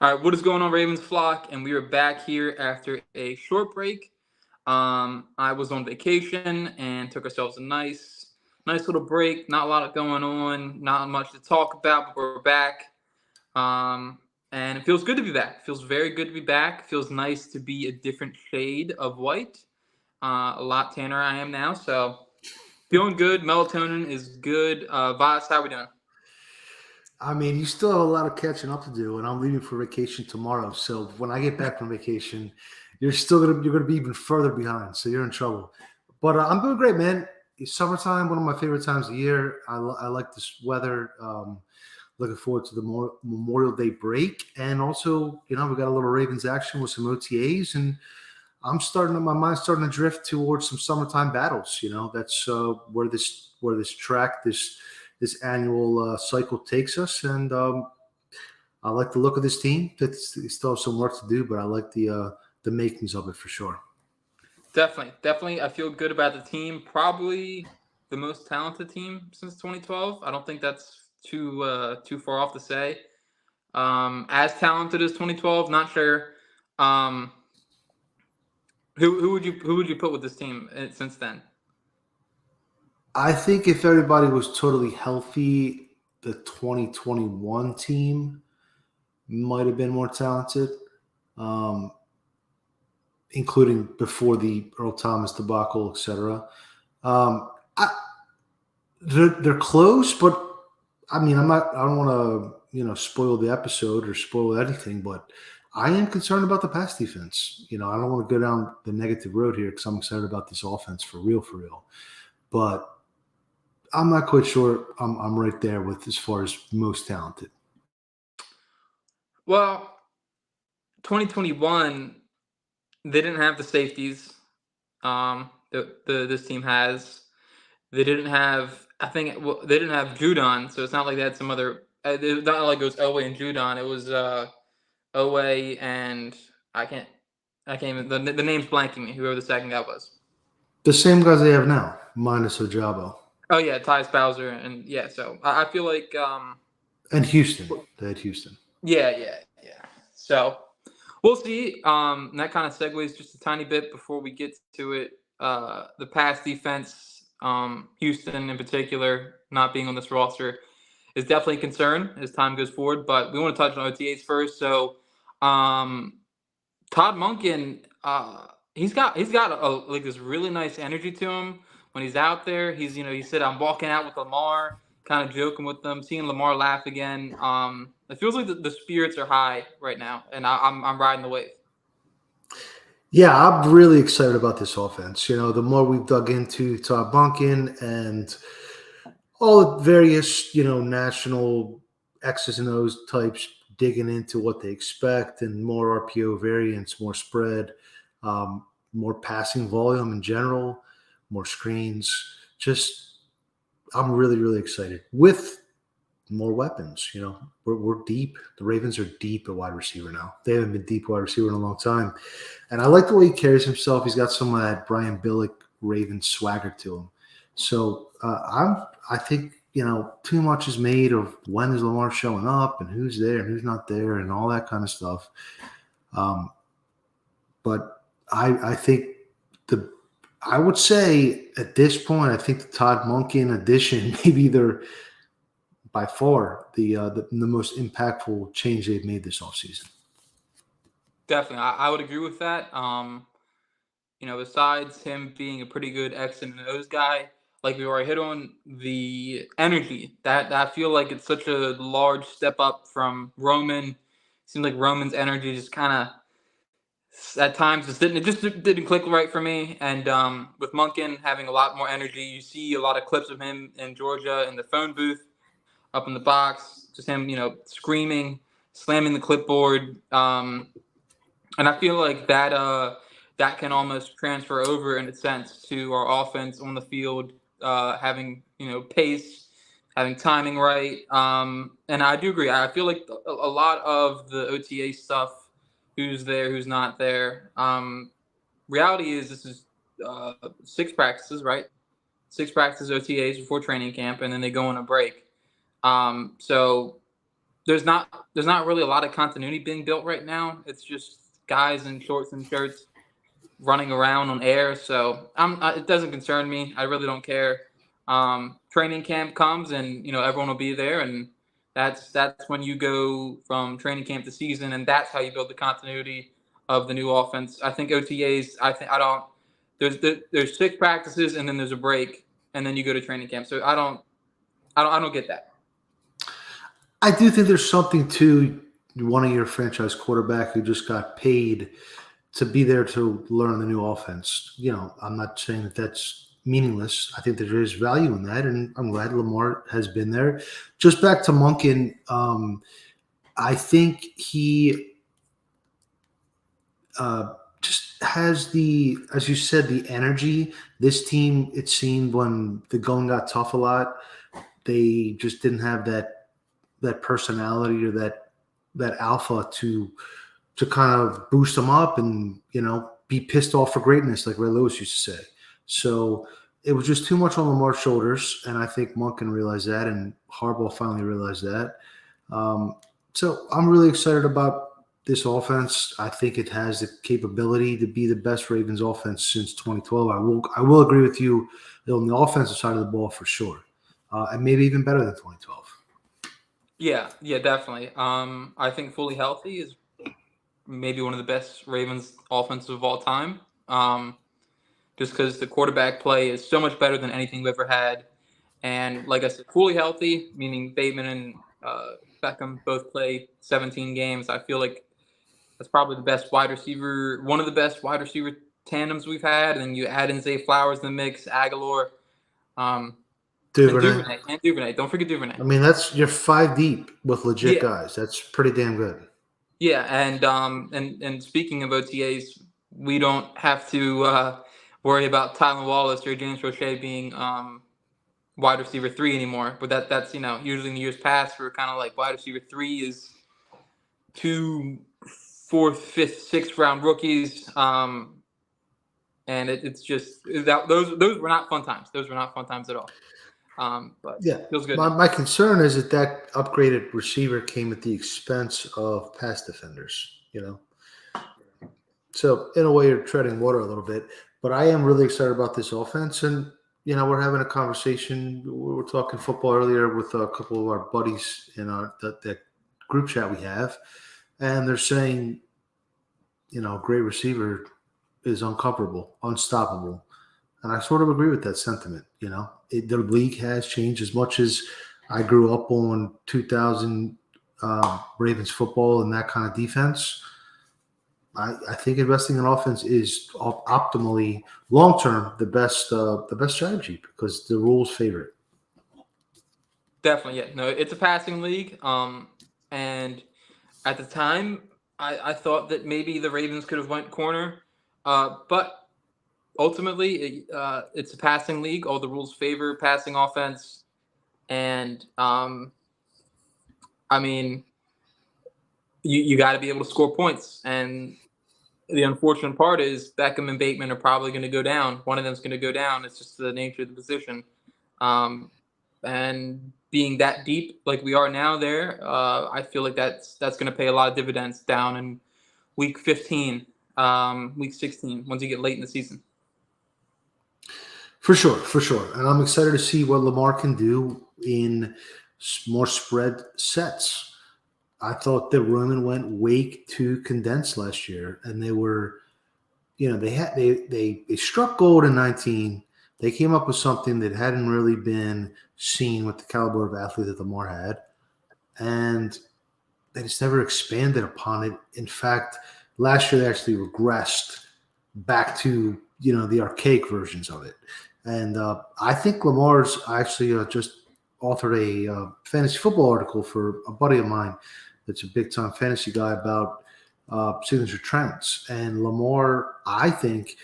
All right, what is going on, Ravens flock? And we are back here after a short break. I was on vacation and took ourselves a nice little break. Not a lot going on, not much to talk about, but we're back. Um, and it feels good to be back. It feels very good to be back. It feels nice to be a different shade of white. A lot tanner I am now, so feeling good. Melatonin is good. Voss, how we doing? I mean, you still have a lot of catching up to do, and I'm leaving for vacation tomorrow. So when I get back from vacation, you're gonna be even further behind. So you're in trouble. But I'm doing great, man. It's summertime, one of my favorite times of year. I like this weather. Looking forward to the Memorial Day break, and also, we got a little Ravens action with some OTAs, and my mind's starting to drift towards some summertime battles. That's where this track this annual cycle takes us, and I like the look of this team. They still have some work to do, but I like the makings of it for sure. Definitely. I feel good about the team. Probably the most talented team since 2012. I don't think that's too far off to say. As talented as 2012, not sure. Um, who would you put with this team since then? I think if everybody was totally healthy, the 2021 team might have been more talented, um, including before the Earl Thomas debacle, etc. Um, I, they're close, but I mean, I don't want to, spoil the episode or spoil anything, but I am concerned about the pass defense. I don't want to go down the negative road here because I'm excited about this offense for real, for real. But I'm not quite sure I'm right there with as far as most talented. Well, 2021 they didn't have the safeties. The this team has. They didn't have. I think they didn't have Judon, so it's not like they had some other. It's not like it was Elway and Judon. It was Oweh and I can't. I can't even. The name's blanking me. Whoever the second guy was. The same guys they have now, minus Ojabo. Oh yeah, Tyus Bowser, and yeah. So I feel like And Houston. They had Houston. yeah. So we'll see. That kind of segues just a tiny bit before we get to it. The pass defense, Houston in particular, not being on this roster is definitely a concern as time goes forward. But we want to touch on OTAs first. So um, Todd Monken, he's got like this really nice energy to him when he's out there. He said I'm walking out with Lamar, kind of joking with them, seeing Lamar laugh again. It feels like the spirits are high right now, and I'm riding the wave. Yeah, I'm really excited about this offense. The more we've dug into Todd Bunkin and all the various, national X's and O's types digging into what they expect and more RPO variants, more spread, more passing volume in general, more screens. Just, I'm really, really excited with more weapons. We're deep. The Ravens are deep at wide receiver now. They haven't been deep wide receiver in a long time. And I like the way he carries himself. He's got some of that Brian Billick Ravens swagger to him. So I think too much is made of when is Lamar showing up and who's there and who's not there and all that kind of stuff. Um, but I think the I would say at this point I think the Todd Monken addition maybe they're by far the most impactful change they've made this offseason. Definitely, I would agree with that. Besides him being a pretty good X and O's guy, like we already hit on the energy that I feel like it's such a large step up from Roman. Seems like Roman's energy just kind of at times just didn't click right for me. And with Munkin having a lot more energy, you see a lot of clips of him in Georgia in the phone booth up in the box, just him screaming, slamming the clipboard. And I feel like that can almost transfer over in a sense to our offense on the field, having pace, having timing right. And I do agree. I feel like a lot of the OTA stuff, who's there, who's not there. Reality is this is six practices, right? Six practices OTAs before training camp, and then they go on a break. So there's not really a lot of continuity being built right now. It's just guys in shorts and shirts running around on air. So it doesn't concern me. I really don't care. Training camp comes, and everyone will be there, and that's when you go from training camp to season, and that's how you build the continuity of the new offense. I think OTAs. I don't. There's 6 practices, and then there's a break, and then you go to training camp. So I don't get that. I do think there's something to one of your franchise quarterback who just got paid to be there to learn the new offense. I'm not saying that that's meaningless. I think there is value in that, and I'm glad Lamar has been there. Just back to Monken, I think he just has as you said, the energy. This team, it seemed when the going got tough a lot, they just didn't have that personality or that alpha to kind of boost them up and be pissed off for greatness, like Ray Lewis used to say. So it was just too much on Lamar's shoulders, and I think Monken realized that, and Harbaugh finally realized that. So I'm really excited about this offense. I think it has the capability to be the best Ravens offense since 2012. I will agree with you on the offensive side of the ball for sure, and maybe even better than 2012. Yeah, definitely. I think fully healthy is maybe one of the best Ravens offenses of all time. Just because the quarterback play is so much better than anything we've ever had. And like I said, fully healthy, meaning Bateman and Beckham both play 17 games. I feel like that's probably the best wide receiver, one of the best wide receiver tandems we've had. And then you add in Zay Flowers in the mix, Aguilar, Duvernay. And Duvernay. Don't forget Duvernay. I mean, you're 5 deep with legit guys. That's pretty damn good. Yeah, and speaking of OTAs, we don't have to worry about Tylan Wallace or James Roche being wide receiver 3 anymore. But that's usually in the years past we're kind of like wide receiver 3 is 2 4th, 5th, 6th round rookies. And it's just those were not fun times. Those were not fun times at all. But yeah, feels good. My concern is that upgraded receiver came at the expense of pass defenders. So in a way, you're treading water a little bit. But I am really excited about this offense, and we're having a conversation. We were talking football earlier with a couple of our buddies in that group chat we have, and they're saying, a great receiver is uncoverable, unstoppable. And I sort of agree with that sentiment. The league has changed as much as I grew up on 2000 Ravens football and that kind of defense. I think investing in offense is optimally long-term the best strategy because the rules favor it. Definitely, yeah. No, it's a passing league. And at the time, I thought that maybe the Ravens could have went corner, but ultimately, it's a passing league. All the rules favor passing offense, and I mean, you got to be able to score points. And the unfortunate part is Beckham and Bateman are probably going to go down. One of them's going to go down. It's just the nature of the position. And being that deep like we are now there, I feel like that's going to pay a lot of dividends down in week 15, week 16, once you get late in the season. For sure. And I'm excited to see what Lamar can do in more spread sets. I thought the Roman went way too condensed last year, and they were, they struck gold in 19. They came up with something that hadn't really been seen with the caliber of athlete that Lamar had, and they just never expanded upon it. In fact, last year they actually regressed back to the archaic versions of it. And I think Lamar's actually just authored a fantasy football article for a buddy of mine that's a big-time fantasy guy about signature trends. And Lamar, I think,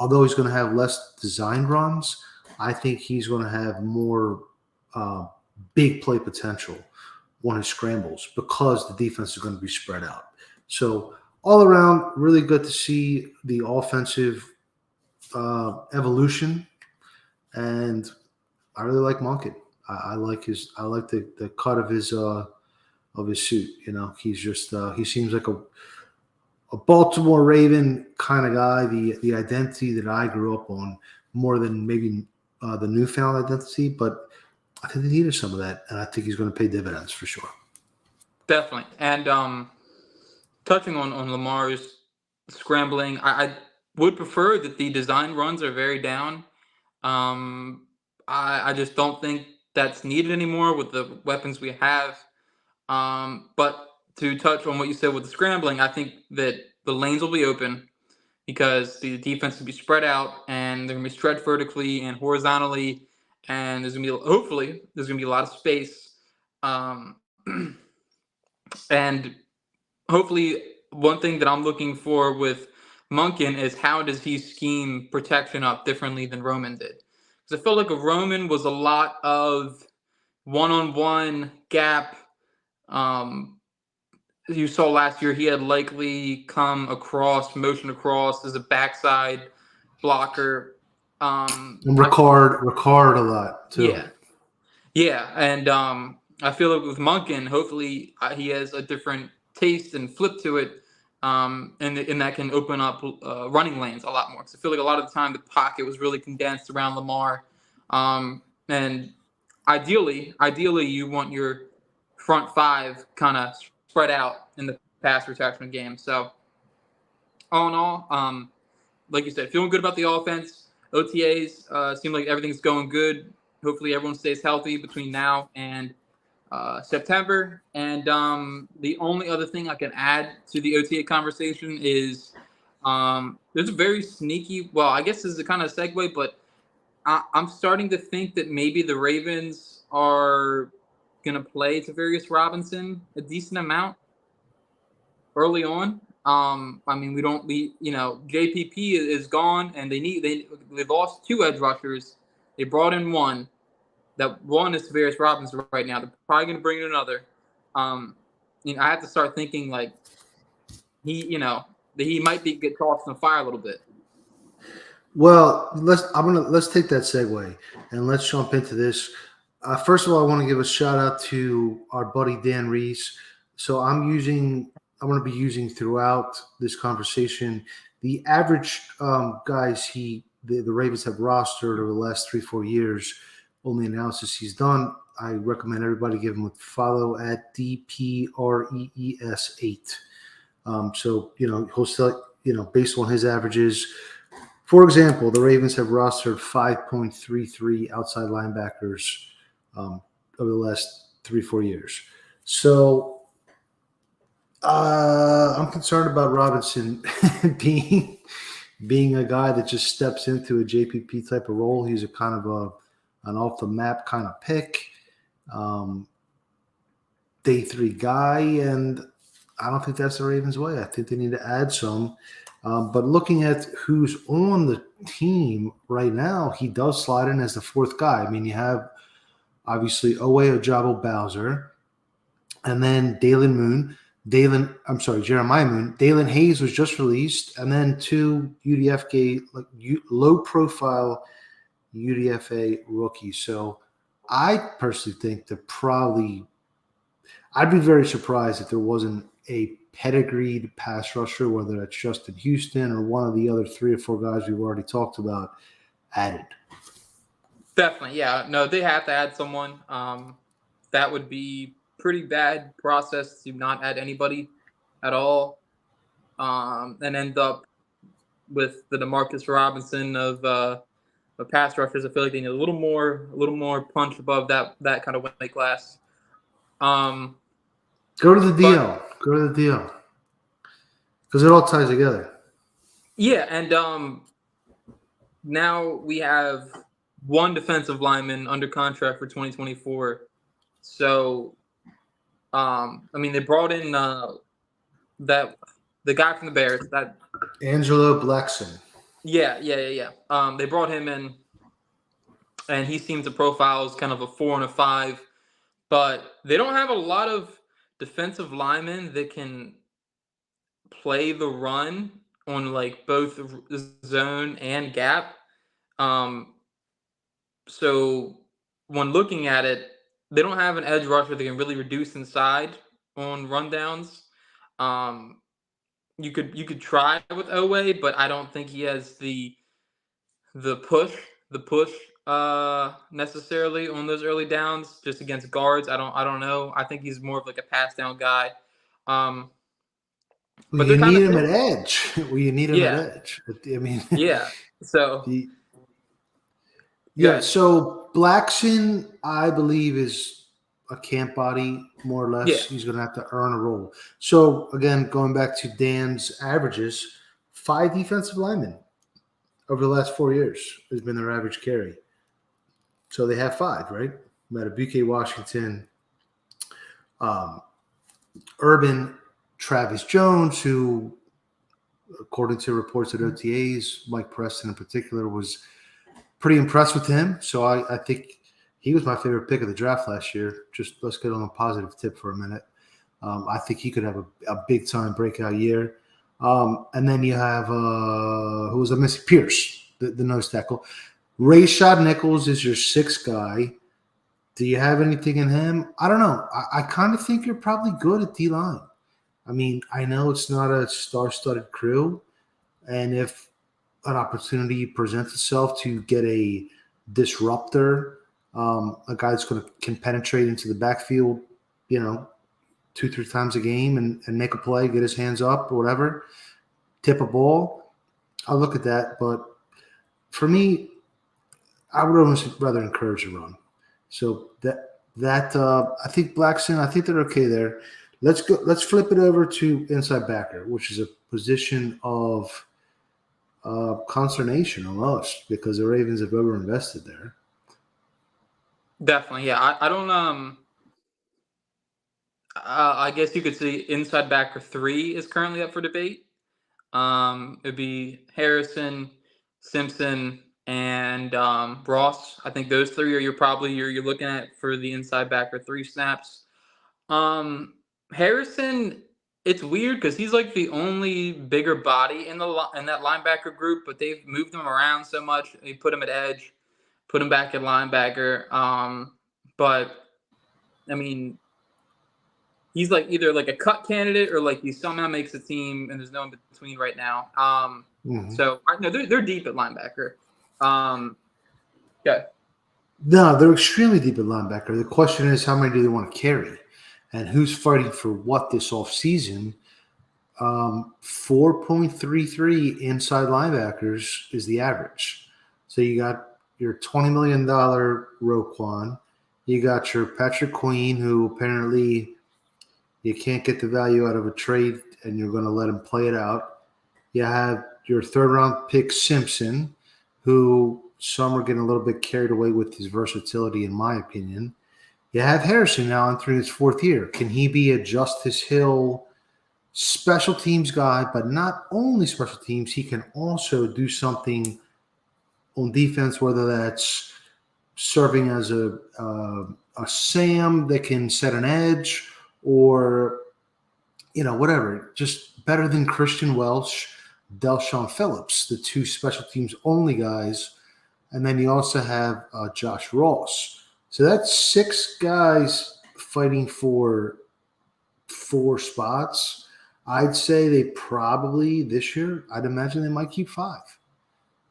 although he's going to have less designed runs, I think he's going to have more big play potential when he scrambles because the defense is going to be spread out. So all around, really good to see the offensive evolution, and I really like Monken. I like the cut of his of his suit. He's just he seems like a Baltimore Raven kind of guy, the identity that I grew up on more than maybe the newfound identity, but I think they needed some of that, and I think he's going to pay dividends for sure. Definitely. And touching on Lamar's scrambling, I would prefer that the design runs are very down. I just don't think that's needed anymore with the weapons we have. But to touch on what you said with the scrambling, I think that the lanes will be open because the defense will be spread out and they're going to be stretched vertically and horizontally, and hopefully there's going to be a lot of space. Um, and hopefully, one thing that I'm looking for with Monken is how does he scheme protection up differently than Roman did? Because I feel like a Roman was a lot of one-on-one gap. You saw last year he had likely come across, motion across as a backside blocker. And Ricard a lot too. Yeah, and I feel like with Monken, hopefully he has a different taste and flip to it, and that can open up running lanes a lot more. Because I feel like a lot of the time the pocket was really condensed around Lamar, and ideally you want your front five kind of spread out in the pass protection game. So all in all, like you said, feeling good about the offense. OTAs seem like everything's going good. Hopefully everyone stays healthy between now and September. And the only other thing I can add to the OTA conversation is there's a very sneaky, well, I guess this is a kind of segue, but I'm starting to think that maybe the Ravens are going to play Tavarius Robinson a decent amount early on. I mean, JPP is gone, and they lost two edge rushers. They brought in one. That one is Tavarius Robinson right now. They're probably going to bring in another. I have to start thinking like he might get tossed in the fire a little bit. Well, let's take that segue and let's jump into this. First of all, I want to give a shout out to our buddy Dan Reese. So I'm going to be using throughout this conversation the average guys the Ravens have rostered over the last 3-4 years. Only analysis he's done. I recommend everybody give him a follow at DPREES8. So he'll still based on his averages. For example, the Ravens have rostered 5.33 outside linebackers over the last 3-4 years. So I'm concerned about Robinson being a guy that just steps into a JPP type of role. He's a kind of an off the map kind of pick, day 3 guy, and I don't think that's the Ravens' way. I think they need to add some. But looking at who's on the team right now, he does slide in as the 4th guy. I mean, you have obviously Owe Ojabo Bowser, and then Jeremiah Moon. Dalen Hayes was just released, and then 2 low-profile UDFA rookies. So I personally think that I'd be very surprised if there wasn't a pedigreed pass rusher, whether that's Justin Houston or one of the other 3 or 4 guys we've already talked about, added. Definitely, yeah. No, they have to add someone. That would be pretty bad process to not add anybody at all, and end up with the Demarcus Robinson of pass rushers. I feel like they need a little more punch above that kind of weight class. Go to the DL. Go to the DL. Because it all ties together. Yeah, and now we have one defensive lineman under contract for 2024. So, they brought in the guy from the Bears, that Angelo Blackson. Yeah. They brought him in, and he seems to profile as kind of a 4 and a 5, but they don't have a lot of defensive linemen that can play the run on like both zone and gap. So when looking at it, they don't have an edge rusher that can really reduce inside on rundowns. Um, you could try with Oweh, but I don't think he has the push the push necessarily on those early downs just against guards. I don't know. I think he's more of like a pass down guy. Um, Well, but you they're kind need of him at thin. edge. Well, you need him at Yeah, edge. I mean, yeah. So the yeah. good. So Blackson, I believe, is a camp body more or Yeah, less. He's going to have to earn a role. So again, going back to Dan's averages, 5 defensive linemen over the last 4 years has been their average carry. So they have 5, right? Matabike Washington, um, Urban, Travis Jones, who, according to reports at OTAs, Mike Preston in particular was pretty impressed with him. So I think he was my favorite pick of the draft last year. Just let's get on a positive tip for a minute. I think he could have a big time breakout year. And then you have who was I missing? Pierce, the nose tackle. Rayshad Nichols is your 6th guy. Do you have anything in him? I don't know. I kind of think you're probably good at D line. I mean, I know it's not a star-studded crew, and if an opportunity presents itself to get a disruptor, a guy that's can penetrate into the backfield, 2, 3 times a game and make a play, get his hands up or whatever, tip a ball, I'll look at that. But for me, I would almost rather encourage a run. So I think Blackson, I think they're okay there. Let's go. Let's flip it over to inside backer, which is a position of consternation almost because the Ravens have overinvested there. definitely. Yeah, I don't. I guess you could say inside backer 3 is currently up for debate. It'd be Harrison, Simpson, and Ross. I think those 3 are you're looking at for the inside backer 3 snaps. Harrison, it's weird because he's like the only bigger body in that linebacker group, but they've moved him around so much. They put him at edge, put him back at linebacker. But I mean, he's like either like a cut candidate or like he somehow makes a team, and there's no in between right now. So I know they're deep at linebacker. Yeah, No, they're extremely deep at linebacker. The question is, how many do they want to carry, and who's fighting for what this offseason? 4.33 inside linebackers is the average. So you got your $20 million Roquan. You got your Patrick Queen, who apparently you can't get the value out of a trade, and you're going to let him play it out. You have your 3rd-round pick Simpson, who some are getting a little bit carried away with his versatility, in my opinion. You have Harrison now entering his 4th year. Can he be a Justice Hill special teams guy? But not only special teams, he can also do something on defense, whether that's serving as a Sam that can set an edge or, whatever. Just better than Christian Welch, Delshon Phillips, the 2 special teams only guys. And then you also have Josh Ross. So that's 6 guys fighting for 4 spots. I'd say they probably this year, I'd imagine they might keep 5.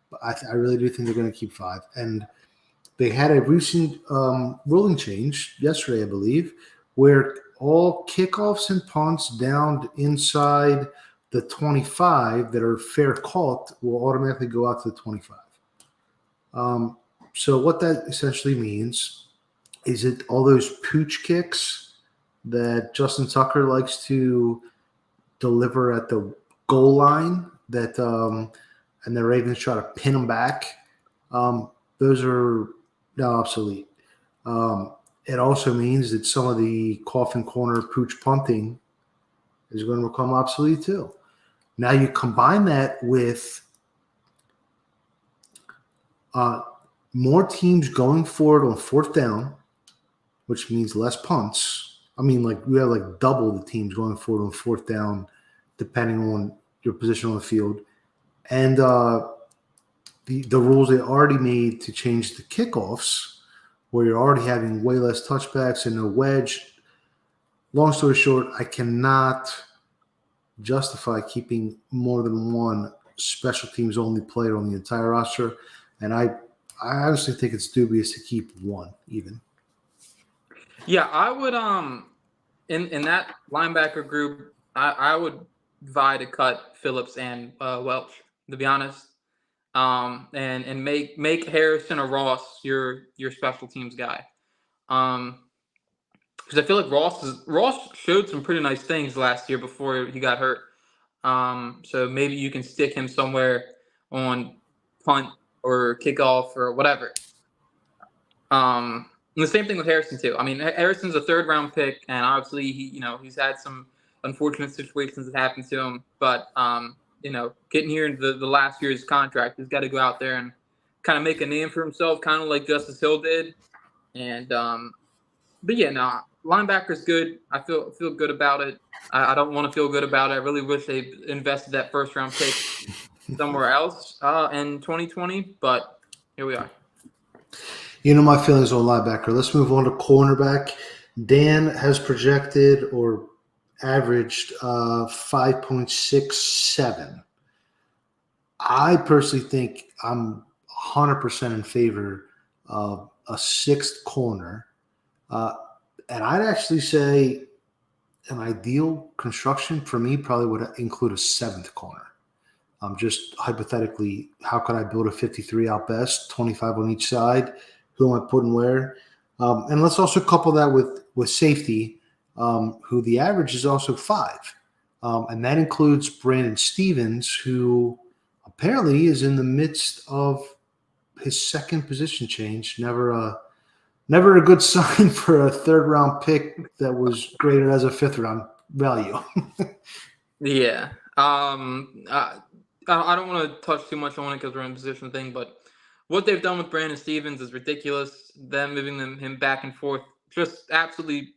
But I really do think they're going to keep 5. And they had a recent ruling change yesterday, I believe, where all kickoffs and punts down inside the 25 that are fair caught will automatically go out to the 25. So what that essentially means is it all those pooch kicks that Justin Tucker likes to deliver at the goal line that and the Ravens try to pin them back. Those are now obsolete. It also means that some of the coffin corner pooch punting is going to become obsolete too. Now you combine that with more teams going for it on 4th down, which means less punts. I mean, like we have like double the teams going for it on 4th down, depending on your position on the field. And the rules they already made to change the kickoffs, where you're already having way less touchbacks and no wedge. long story short, I cannot justify keeping more than one special teams only player on the entire roster, and I honestly think it's dubious to keep one even. Yeah, I would in that linebacker group, I would vie to cut Phillips and Welch, to be honest. And make Harrison or Ross your special teams guy. Because I feel like Ross showed some pretty nice things last year before he got hurt. So maybe you can stick him somewhere on punt or kickoff or whatever. And the same thing with Harrison too. I mean, Harrison's a third round pick, and obviously he's had some unfortunate situations that happened to him. But getting here in the last year's contract, he's got to go out there and kind of make a name for himself, kind of like Justice Hill did. And but yeah, no, linebacker's good. I feel good about it. I don't want to feel good about it. I really wish they invested that first round pick somewhere else in 2020. But here we are. You know my feelings on linebacker. Let's move on to cornerback. Dan has projected or averaged 5.67. I personally think I'm 100% in favor of a sixth corner. And I'd actually say an ideal construction for me probably would include a seventh corner. Just hypothetically, how could I build a 53 out best, 25 on each side? Who am I putting where? And let's also couple that with safety, who the average is also 5. And that includes Brandon Stevens, who apparently is in the midst of his second position change. Never a good sign for a third round pick that was graded as a fifth round value. Yeah. I don't want to touch too much on it because we're in a position thing, but what they've done with Brandon Stevens is ridiculous. Them moving him back and forth just absolutely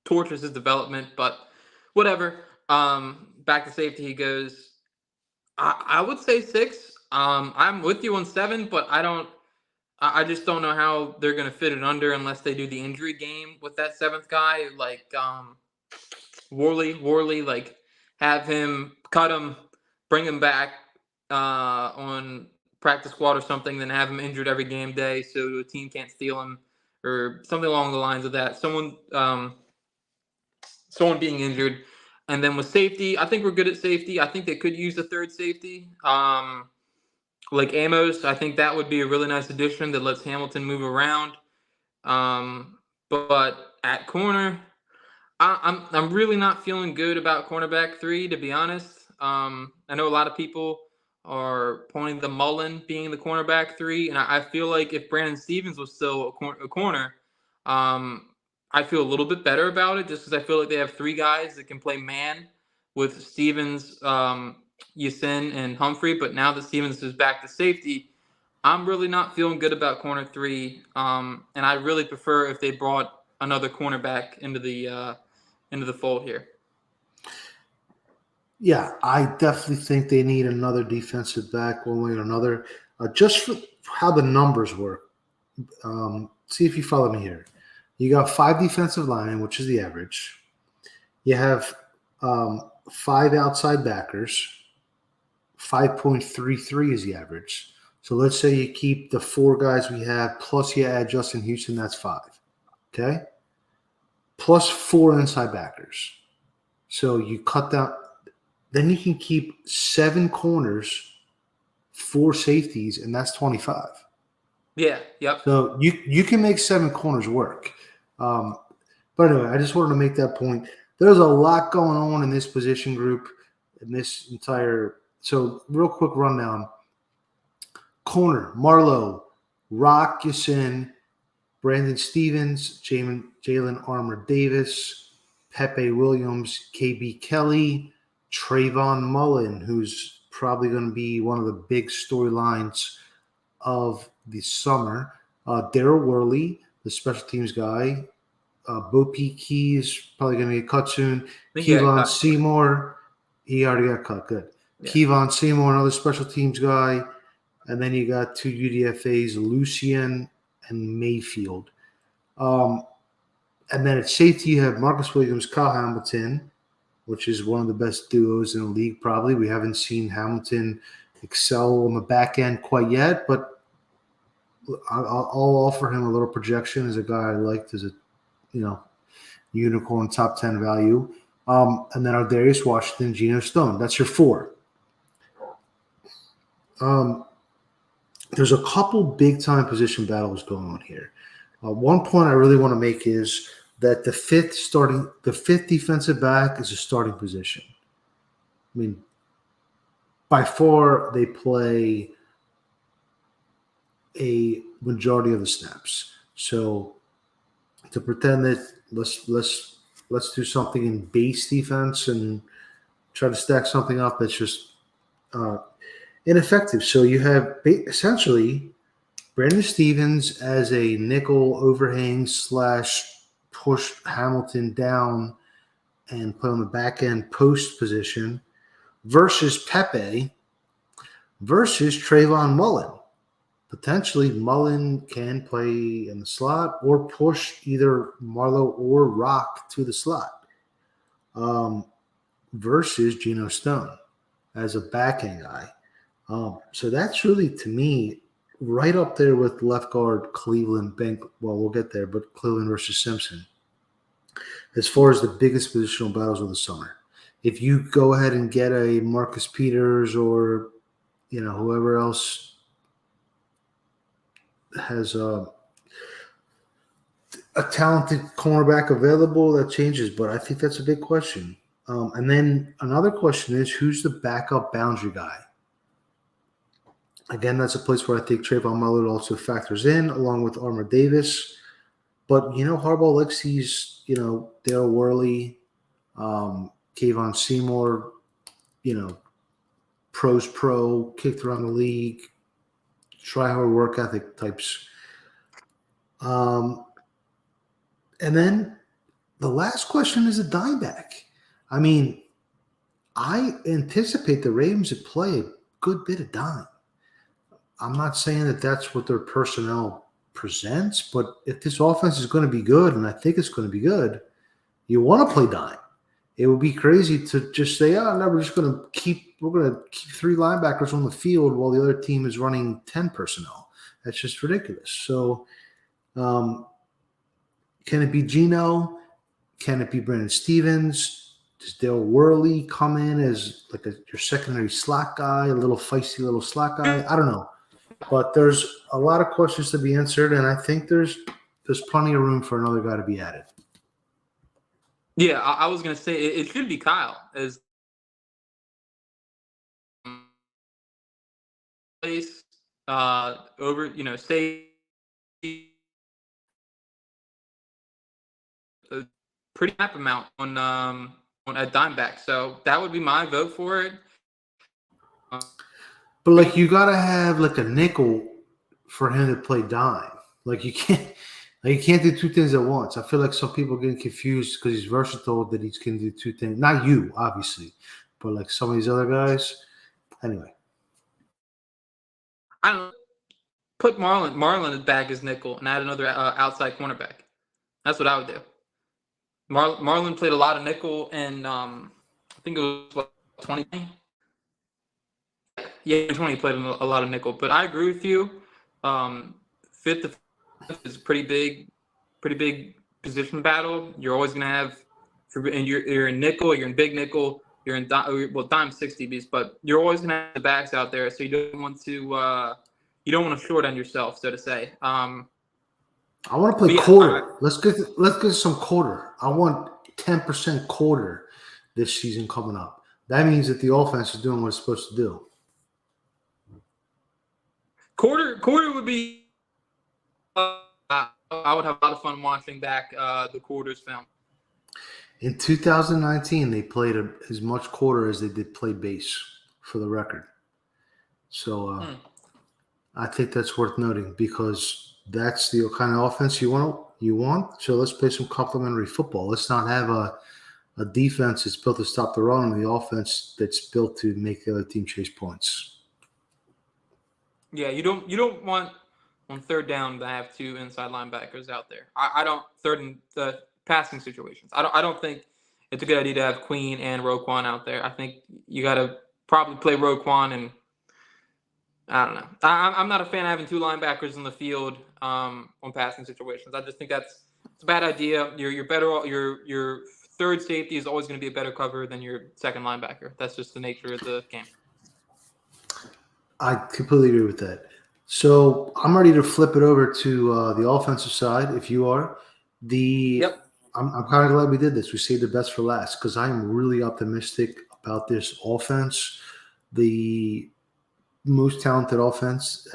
tortures his development, but whatever. Back to safety he goes. I would say 6. I'm with you on 7, but I just don't know how they're gonna fit it under unless they do the injury game with that 7th guy, like Worley, like have him cut him, bring him back on practice squad or something, then have him injured every game day so the team can't steal him or something along the lines of that. Someone being injured. And then with safety, I think we're good at safety. I think they could use a third safety. Like Amos, I think that would be a really nice addition that lets Hamilton move around. But at corner, I'm really not feeling good about cornerback 3, to be honest. I know a lot of people are pointing to Mullen being the cornerback 3, and I feel like if Brandon Stevens was still a corner, I feel a little bit better about it just because I feel like they have 3 guys that can play man with Stevens, Yasin, and Humphrey. But now that Stevens is back to safety, I'm really not feeling good about corner 3. And I really prefer if they brought another cornerback into the fold here. Yeah, I definitely think they need another defensive back one way or another. Just for how the numbers work. See if you follow me here. You got 5 defensive linemen, which is the average. You have 5 outside backers. 5.33 is the average. So let's say you keep the 4 guys we have, plus you add Justin Houston, that's 5. Okay? Plus 4 inside backers. So you cut down. Then you can keep 7 corners, 4 safeties, and that's 25. Yeah, yep. So you can make 7 corners work. But anyway, I just wanted to make that point. There's a lot going on in this position group, in this entire. So real quick rundown. Corner, Marlowe, Rock Yasin, Brandon Stevens, Jalen Armour Davis, Pepe Williams, KB Kelly, Trayvon Mullen, who's probably going to be one of the big storylines of the summer. Daryl Worley, the special teams guy. Bo Peep Keys, probably going to get cut soon. Kevon Seymour, he already got cut. Good. Yeah. Kevon Seymour, another special teams guy. And then you got 2 UDFAs, Lucien and Mayfield. And then at safety, you have Marcus Williams, Kyle Hamilton, which is one of the best duos in the league, probably. We haven't seen Hamilton excel on the back end quite yet, but I'll offer him a little projection as a guy I liked as a, unicorn top 10 value. And then Darius Washington, Geno Stone. That's your four. There's a couple big-time position battles going on here. One point I really want to make is that the fifth defensive back is a starting position. I mean, by far they play a majority of the snaps. So to pretend that let's do something in base defense and try to stack something up that's just ineffective. So you have essentially Brandon Stevens as a nickel overhang / push Hamilton down and put on the back end post position versus Pepe versus Trayvon Mullen. Potentially Mullen can play in the slot or push either Marlowe or Rock to the slot versus Geno Stone as a backing guy. So that's really, to me, right up there with left guard Cleveland. Well, we'll get there, but Cleveland versus Simpson. As far as the biggest positional battles of the summer. If you go ahead and get a Marcus Peters or, whoever else has a talented cornerback available, that changes. But I think that's a big question. And then another question is, who's the backup boundary guy? Again, that's a place where I think Trayvon Mullen also factors in, along with Armour Davis. But, Harbaugh likes these, Dale Worley, Kayvon Seymour, pros pro, kicked around the league, try hard work ethic types. And then the last question is a dime back. I mean, I anticipate the Ravens to play a good bit of dime. I'm not saying that that's what their personnel presents, but if this offense is going to be good, and I think it's going to be good, you want to play dime. It would be crazy to just say, no, we're going to keep three linebackers on the field while the other team is running 10 personnel. That's just ridiculous. So can it be Geno? Can it be Brandon Stevens? Does Dale Worley come in as like your secondary slot guy, a little feisty little slot guy? I don't know. But there's a lot of questions to be answered, and I think there's plenty of room for another guy to be added. Yeah, I was going to say it should be Kyle as place over, say a pretty high amount on a dime back. So that would be my vote for it. But you gotta have a nickel for him to play dime. You can't do two things at once. I feel like some people getting confused because he's versatile that he can do two things. Not you, obviously, but some of these other guys. Anyway, I don't know. Put Marlon back as nickel and add another outside cornerback. That's what I would do. Marlon played a lot of nickel, and I think it was 2020. Yeah, 20 played a lot of nickel, but I agree with you. Fifth to fifth is a pretty big position battle. You're always gonna have, and you're in nickel, you're in big nickel, you're in dime 60 beats, but you're always gonna have the backs out there, so you don't want to short on yourself, so to say. I want to play quarter. Let's get some quarter. I want 10% quarter this season coming up. That means that the offense is doing what it's supposed to do. Quarter would be. I would have a lot of fun watching back the quarters film. In 2019, they played as much quarter as they did play base, for the record. So I think that's worth noting because that's the kind of offense you want. So let's play some complementary football. Let's not have a defense that's built to stop the run and the offense that's built to make the other team chase points. Yeah, you don't want on third down to have two inside linebackers out there. I don't third and passing situations. I don't think it's a good idea to have Queen and Roquan out there. I think you got to probably play Roquan, and I don't know. I'm not a fan of having two linebackers in the field on passing situations. I just think it's a bad idea. You're better. Your third safety is always going to be a better cover than your second linebacker. That's just the nature of the game. I completely agree with that. So I'm ready to flip it over to the offensive side. If you are, Yep. I'm kind of glad we did this. We saved the best for last because I am really optimistic about this offense. The most talented offense,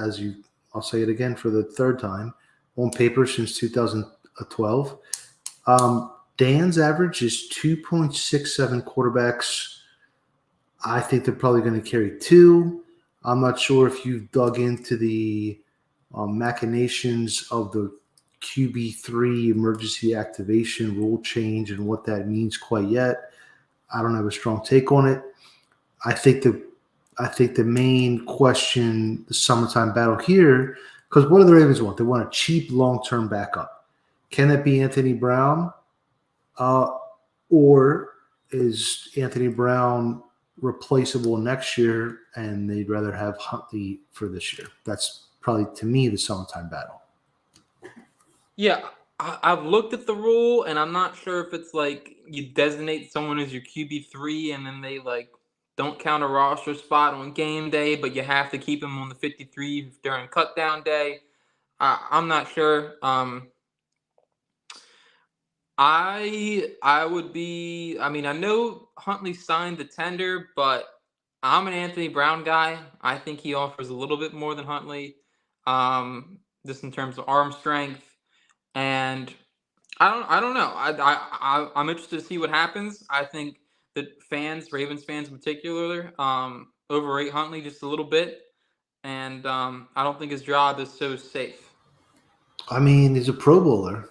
I'll say it again for the third time, on paper since 2012. Dan's average is 2.67 quarterbacks. I think they're probably going to carry 2. I'm not sure if you've dug into the machinations of the QB3 emergency activation rule change and what that means quite yet. I don't have a strong take on it. I think the main question, the summertime battle here, because what do the Ravens want? They want a cheap long-term backup. Can it be Anthony Brown? Or is Anthony Brown replaceable next year and they'd rather have Huntley for this year? That's probably, to me, the summertime battle. Yeah, I've looked at the rule, and I'm not sure if it's like you designate someone as your QB3, and then they like don't count a roster spot on game day, but you have to keep him on the 53 during cut down day. I'm not sure. I would be. I mean, I know Huntley signed the tender, but I'm an Anthony Brown guy. I think he offers a little bit more than Huntley, just in terms of arm strength. And I don't know. I'm interested to see what happens. I think that Ravens fans in particular, overrate Huntley just a little bit, and I don't think his job is so safe. I mean, he's a Pro Bowler,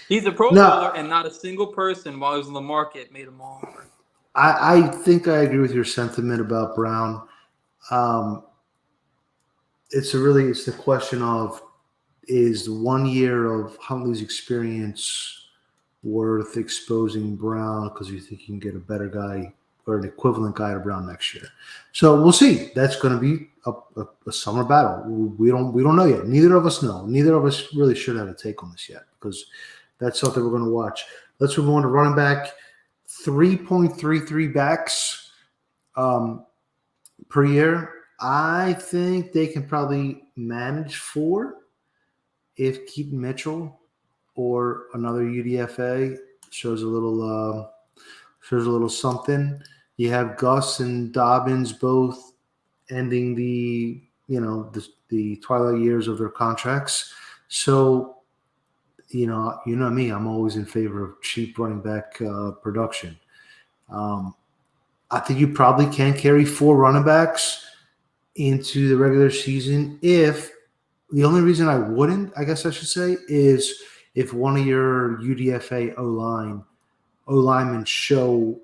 He's a Pro Bowler, and not a single person while he was in the market made him offer. I think I agree with your sentiment about Brown. It's the question of, is 1 year of Huntley's experience worth exposing Brown because you think you can get a better guy or an equivalent guy to Brown next year? So we'll see. That's going to be a summer battle. We don't know yet. Neither of us know. Neither of us really should have a take on this yet because that's something we're going to watch. Let's move on to running back. 3.33 backs per year. I think they can probably manage 4 if Keaton Mitchell or another UDFA shows a little something. You have Gus and Dobbins both ending the twilight years of their contracts. So, you know me, I'm always in favor of cheap running back production. I think you probably can carry 4 running backs into the regular season. If the only reason I wouldn't, I guess I should say, is if one of your UDFA O-linemen show,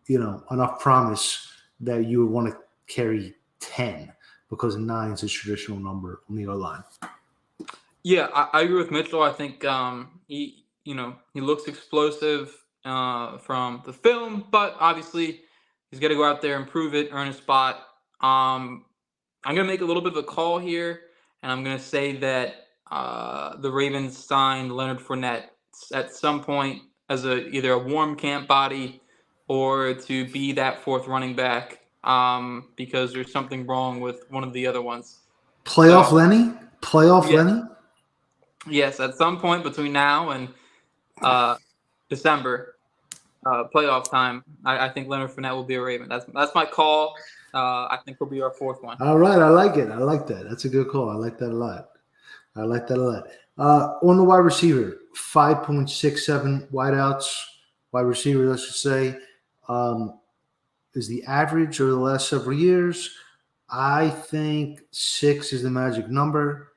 enough promise that you would want to carry 10 because 9 is a traditional number on the O-line. Yeah, I agree with Mitchell. I think he looks explosive from the film, but obviously he's got to go out there and prove it, earn a spot. I'm going to make a little bit of a call here, and I'm going to say that the Ravens signed Leonard Fournette at some point as either a warm camp body or to be that 4th running back because there's something wrong with one of the other ones. Playoff Lenny? Lenny? Yes, at some point between now and December, playoff time, I think Leonard Fournette will be a Raven. That's my call. I think he'll be our 4th one. All right, I like it. I like that. That's a good call. I like that a lot. On the wide receiver, 5.67 wide receivers, I should say, is the average over the last several years. I think 6 is the magic number.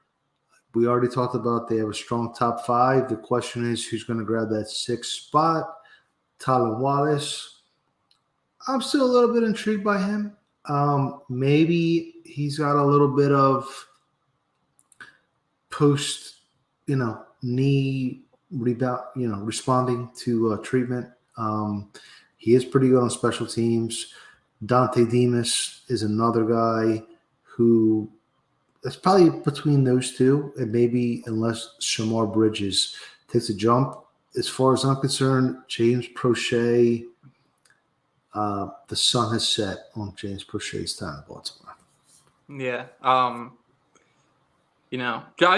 We already talked about they have a strong top 5. The question is who's going to grab that 6th spot. Tylan Wallace. I'm still a little bit intrigued by him. Maybe he's got a little bit of post, knee responding to treatment. He is pretty good on special teams. Dante Demas is another guy who it's probably between those two, and maybe unless Shamar Bridges takes a jump. As far as I'm concerned, James Prochet, the sun has set on James Prochet's time in Baltimore. Yeah. I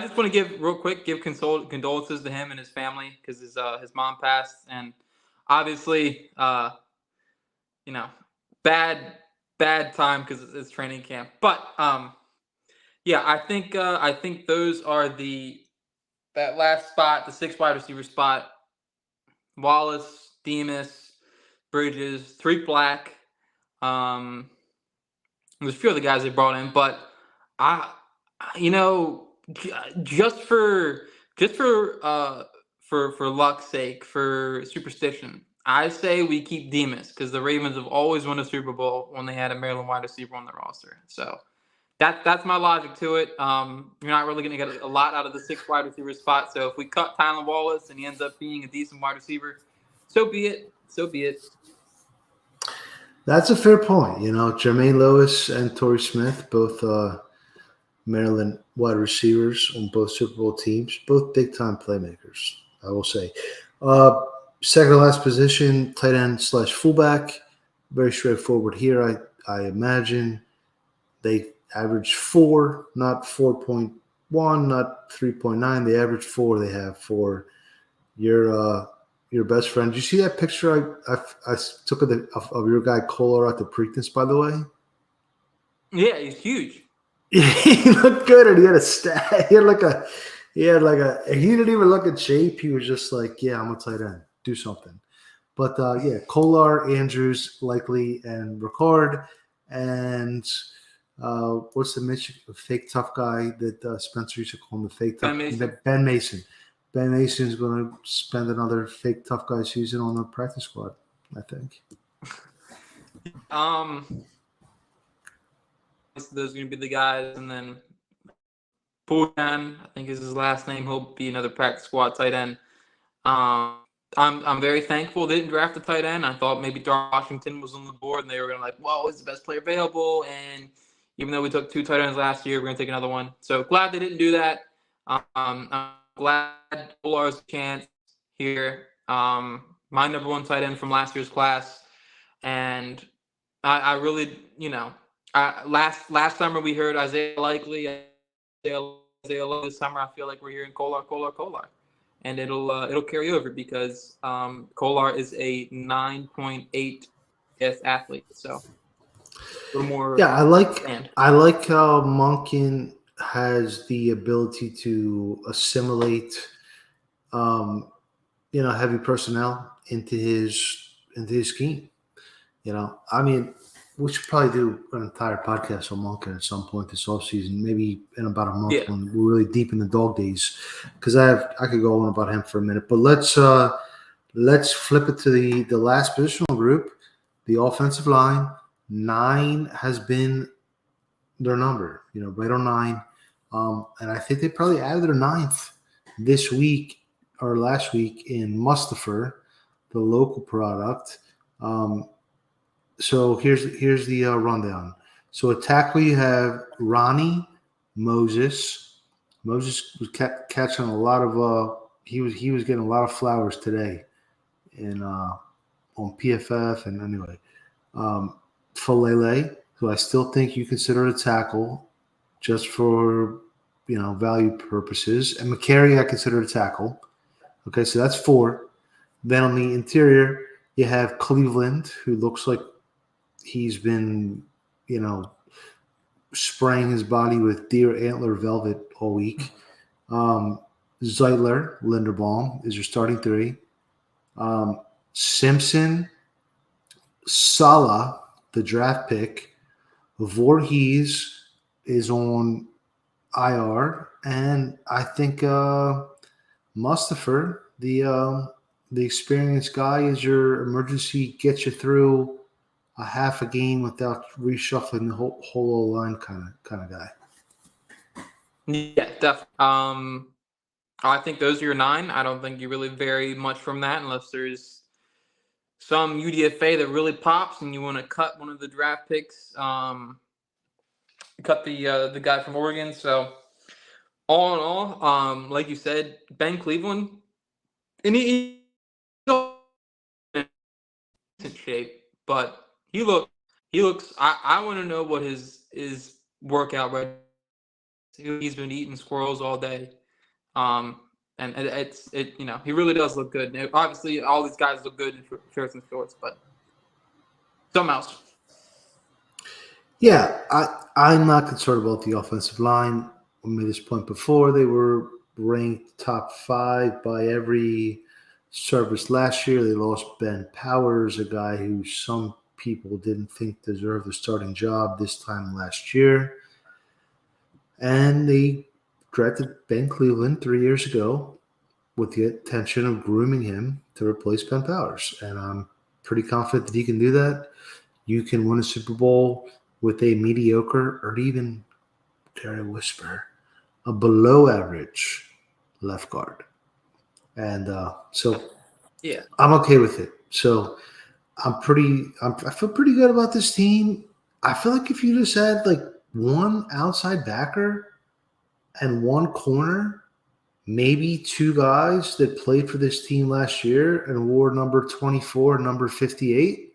just want to give condolences to him and his family because his mom passed, and obviously, bad time because it's training camp. But yeah, I think those are that last spot, the 6 wide receiver spot. Wallace, Demas, Bridges, Tariq Black. There's a few other guys they brought in, but I, just for luck's sake, for superstition, I say we keep Demas because the Ravens have always won a Super Bowl when they had a Maryland wide receiver on their roster. So that's my logic to it. You're not really going to get a lot out of the 6 wide receiver spot. So if we cut Tylan Wallace and he ends up being a decent wide receiver, so be it. So be it. That's a fair point. Jermaine Lewis and Torrey Smith, both Maryland wide receivers on both Super Bowl teams, both big-time playmakers, I will say. Second to last position, tight end / fullback. Very straightforward here, I imagine. They average 4, not 4.1, not 3.9. They average 4. They have for your best friend. Did you see that picture I took of your guy Kolar at the Preakness, by the way? Yeah, he's huge. He looked good, and he had a stat. He didn't even look at shape. He was just like, yeah, I'm a tight end. Do something. But yeah, Kolar, Andrews, Likely, and Ricard, and what's the Michigan fake tough guy that Spencer used to call him the fake tough? Ben Mason. Ben Mason is going to spend another fake tough guy season on the practice squad, I think. Those are going to be the guys, and then Poujan, I think is his last name. He'll be another practice squad tight end. I'm very thankful they didn't draft a tight end. I thought maybe Darnell Washington was on the board, and they were going to whoa, he's the best player available. And even though we took 2 tight ends last year, we're going to take another one. So glad they didn't do that. I'm glad Kolar's chance here. My number 1 tight end from last year's class, and I really, last summer we heard Isaiah Likely. This summer I feel like we're hearing Kolar, and it'll carry over because Kolar is a 9.8 athlete, so a little more. Yeah, I like how Monken has the ability to assimilate, heavy personnel into his scheme. I mean, we should probably do an entire podcast on Monken at some point this offseason, maybe in about a month when we're really deep in the dog days, because I could go on about him for a minute. But let's flip it to the last positional group, the offensive line. 9 has been their number, right on 9. And I think they probably added their 9th this week or last week in Mustipher, the local product. So here's the rundown. So at tackle you have Ronnie Moses. Moses was catching a lot of he was getting a lot of flowers today in on PFF and anyway. Falele, who I still think you consider a tackle just for value purposes, and McCary I consider a tackle. Okay, so that's 4. Then on the interior you have Cleveland, who looks like he's been, spraying his body with deer antler velvet all week. Zeitler, Linderbaum is your starting 3. Simpson, Salah, the draft pick. Voorhees is on IR, and I think Mustipher, the experienced guy, is your emergency, get you through a half a game without reshuffling the whole line kind of guy. Yeah, definitely. I think those are your 9. I don't think you really vary much from that unless there's some UDFA that really pops and you want to cut one of the draft picks, cut the guy from Oregon. So all in all, like you said, Ben Cleveland, and he's in decent shape, but he looks. I want to know what his workout right. He's been eating squirrels all day. Um, and he really does look good. Now, obviously, all these guys look good in shirts and shorts, but something else. Yeah, I'm not concerned about the offensive line. I made this point before. They were ranked top 5 by every service last year. They lost Ben Powers, a guy who some people didn't think deserved the starting job this time last year. And they drafted Ben Cleveland 3 years ago with the intention of grooming him to replace Ben Powers. And I'm pretty confident that he can do that. You can win a Super Bowl with a mediocre or even, dare I whisper, a below average left guard. And so Yeah, I'm okay with it. So I feel pretty good about this team. I feel like if you just had like one outside backer and one corner, maybe 2 guys that played for this team last year and wore number 24, number 58,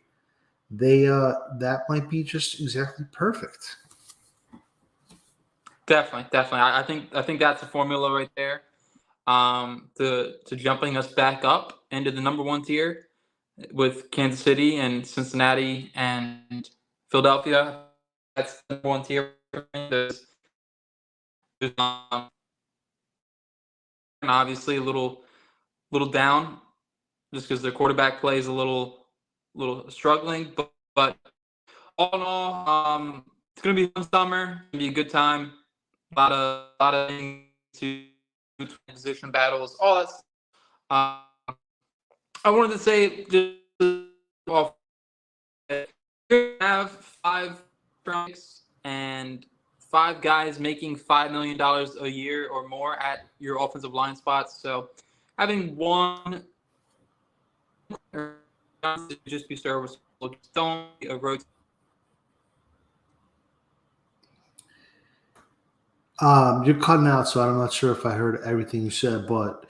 that might be just exactly perfect. definitely. I think that's a formula right there. To jumping us back up into the number 1 tier with Kansas City and Cincinnati and Philadelphia. That's the number 1 tier. Um, and obviously a little down just because their quarterback play is a little struggling, but all in all, it's gonna be a fun summer. It's gonna be a good time. A lot of things to position battles, all that. I wanted to say just off, have 5 strikes and 5 guys making $5 million a year or more at your offensive line spots. So having one just be serviceable. Don't be a rotation. You're cutting out, so I'm not sure if I heard everything you said, but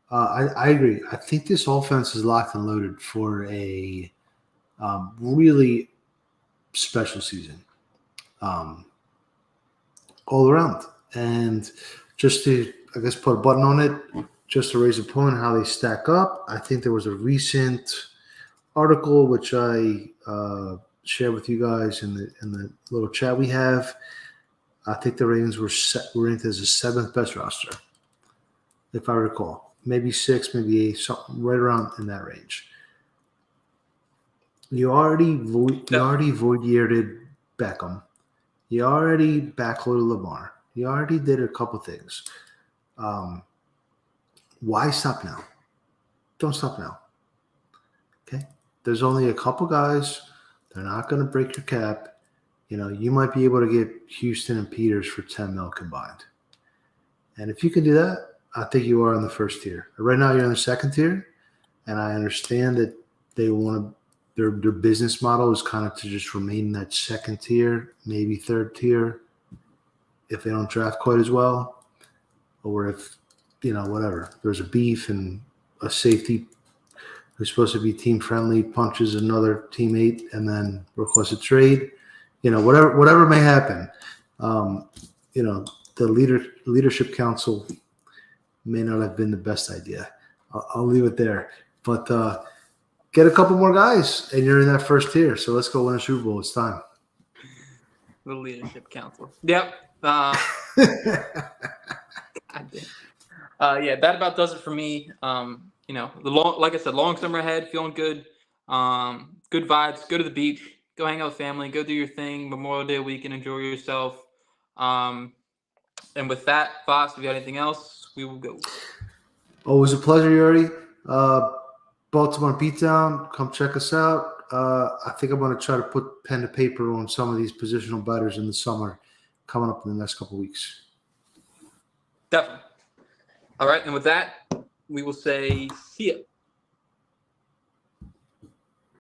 I agree. I think this offense is locked and loaded for a really special season all around. And just to, I guess, put a button on it, just to raise a point how they stack up, I think there was a recent article which I shared with you guys in the little chat we have. I think the Ravens were ranked as the 7th best roster, if I recall. Maybe 6, maybe 8, something right around in that range. You already void yeared Beckham. You already backloaded Lamar. You already did a couple things. Why stop now? Don't stop now. Okay? There's only a couple guys. They're not going to break your cap. You might be able to get Houston and Peters for 10 mil combined. And if you can do that, I think you are in the first tier. Right now, you're in the second tier, and I understand that they want to. Their business model is kind of to just remain in that second tier, maybe third tier, if they don't draft quite as well, or if whatever. There's a beef and a safety who's supposed to be team friendly punches another teammate and then requests a trade. Whatever may happen. The leadership council may not have been the best idea. I'll leave it there. But get a couple more guys, and you're in that first tier. So let's go win a Super Bowl. It's time. The leadership council. Yep. Yeah, that about does it for me. Like I said, long summer ahead, feeling good. Good vibes. Go to the beach. Go hang out with family. Go do your thing. Memorial Day weekend. Enjoy yourself. And with that, Foss, if you got anything else, we will go. Always a pleasure, Yuri. Baltimore Beatdown. Come check us out. I think I'm going to try to put pen to paper on some of these positional batters in the summer coming up in the next couple of weeks. Definitely. All right, and with that, we will say see ya.